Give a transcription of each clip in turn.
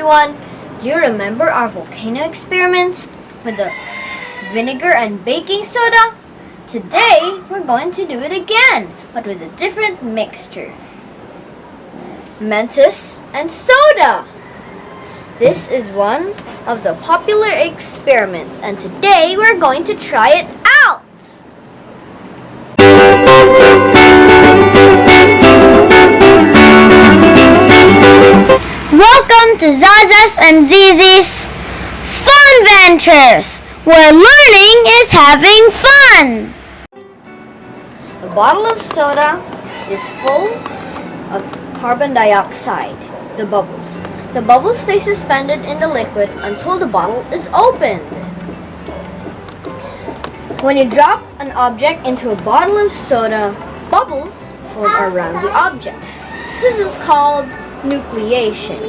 everyone! Do you remember our volcano experiment with the vinegar and baking soda? Today, we're going to do it again, but with a different mixture. Mentos and soda! This is one of the popular experiments, and today we're going to try it out! Welcome to Zaza's and Zizi's Fun Ventures, where learning is having fun! A bottle of soda is full of carbon dioxide, the bubbles. The bubbles stay suspended in the liquid until the bottle is opened. When you drop an object into a bottle of soda, bubbles form around the object. This is called nucleation.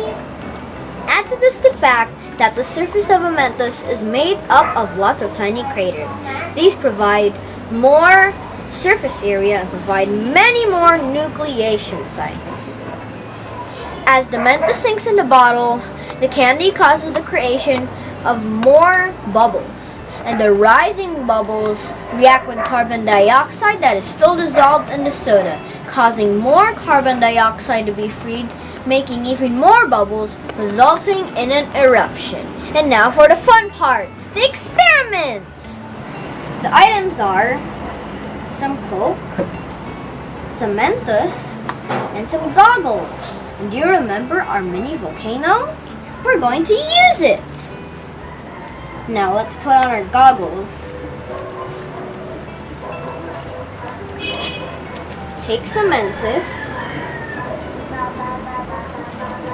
Add to this the fact that the surface of a Mentos is made up of lots of tiny craters. These provide more surface area and provide many more nucleation sites. As the Mentos sinks in the bottle, the candy causes the creation of more bubbles. And the rising bubbles react with carbon dioxide that is still dissolved in the soda, causing more carbon dioxide to be freed, making even more bubbles, resulting in an eruption. And now for the fun part, the experiment! The items are some Coke, some Mentos, and some goggles. And do you remember our mini volcano? We're going to use it! Now let's put on our goggles. Take some Mentos.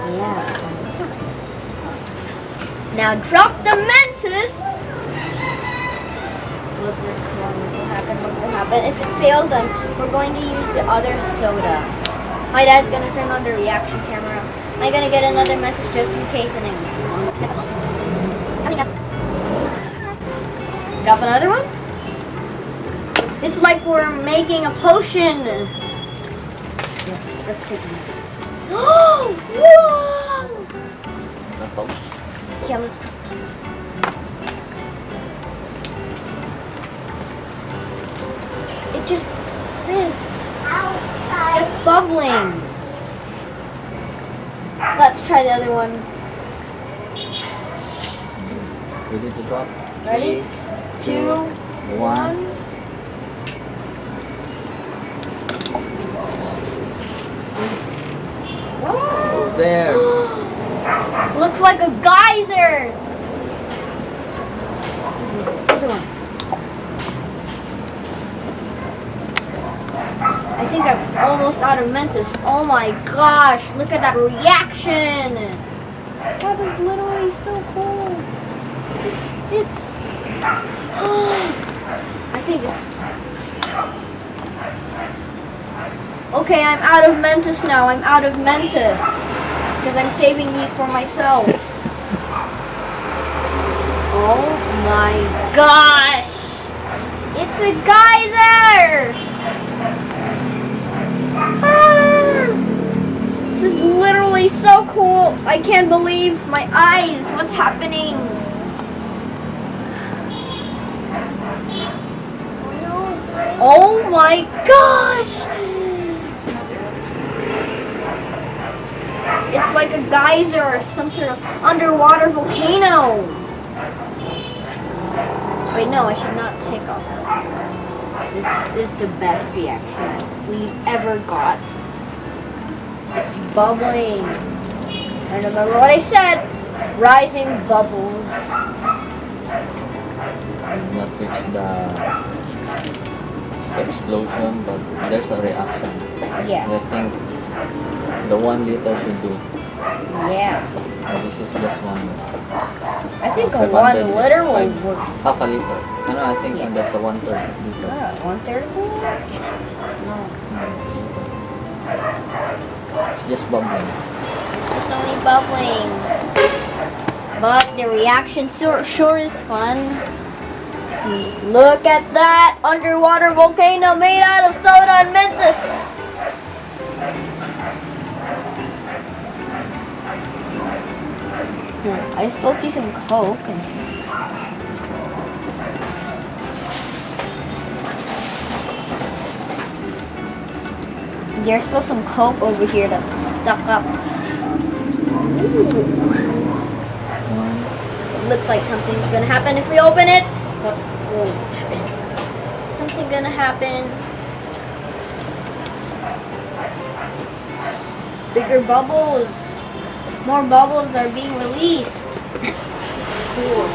Yeah. Now drop the Mentos. What will happen? If it fails, then we're going to use the other soda. My dad's gonna turn on the reaction camera. I'm gonna get another Mentos just in case, and then coming up. Drop another one. It's like we're making a potion. Yeah, let's take it. Oh! Whoa! Yeah, let's try. It just fizzed. It's just bubbling. Let's try the other one. Ready to drop? Ready? 2, 1. Oh, there. Looks like a geyser. Other one. I think I'm almost out of Mentos. Oh my gosh, look at that reaction. That is literally so cool. It's I think it's okay, I'm out of Mentos now. I'm out of Mentos because I'm saving these for myself. Oh my gosh. It's a geyser. This is literally so cool. I can't believe my eyes. What's happening? Oh my gosh! It's like a geyser or some sort of underwater volcano. Wait, no, I should not take off. This is the best reaction we've ever got. It's bubbling. I remember what I said. Rising bubbles. Not reach the explosion, but there's a reaction. Yeah. I think the 1 liter should do. Yeah. This is just one. I think a 1 liter will work. Half a liter. No, I think that's a 1/3 liter. 1/3? No. It's just bubbling. It's only bubbling. But the reaction sure is fun. Look at that underwater volcano made out of soda and Mentos. I still see some Coke. There's still some Coke over here that's stuck up. Ooh. One. It looks like something's gonna happen if we open it. What won't happen? Something gonna happen. Bigger bubbles. More bubbles are being released. It's cool.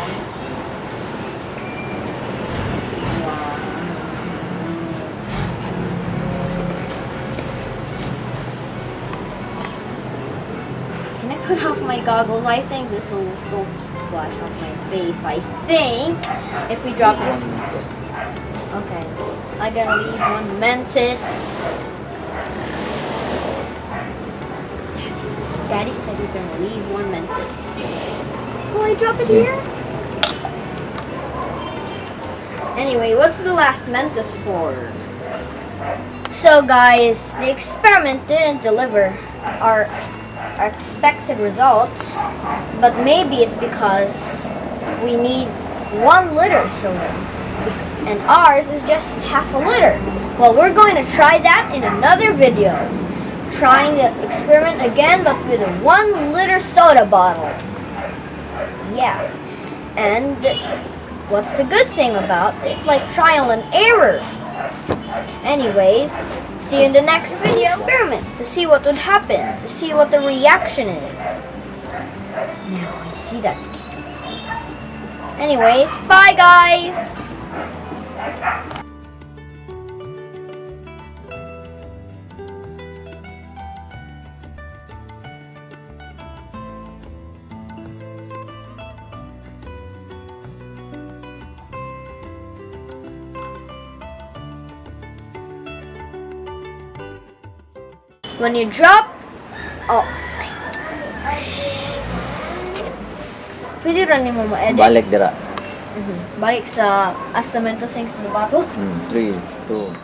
Can I put off my goggles? I think this will still splash off my face. I think if we drop it. Okay. I'm gonna leave one Mentos. Daddy said we're gonna leave one Mentos. Will I drop it here? Anyway, what's the last Mentos for? So guys, the experiment didn't deliver our expected results, but maybe it's because we need 1 liter soda, and ours is just half a liter. Well, we're going to try that in another video. Trying the experiment again, but with a 1 liter soda bottle. Yeah. And what's the good thing about it? It's like trial and error. Anyways, see you in the next video experiment to see what would happen, to see what the reaction is. Now I see that. Anyways, bye guys! When you drop, oh, pwede rin mo ma-edit. Balik dira. Balik sa as the Mentos sinks in the bottle. 3, 2.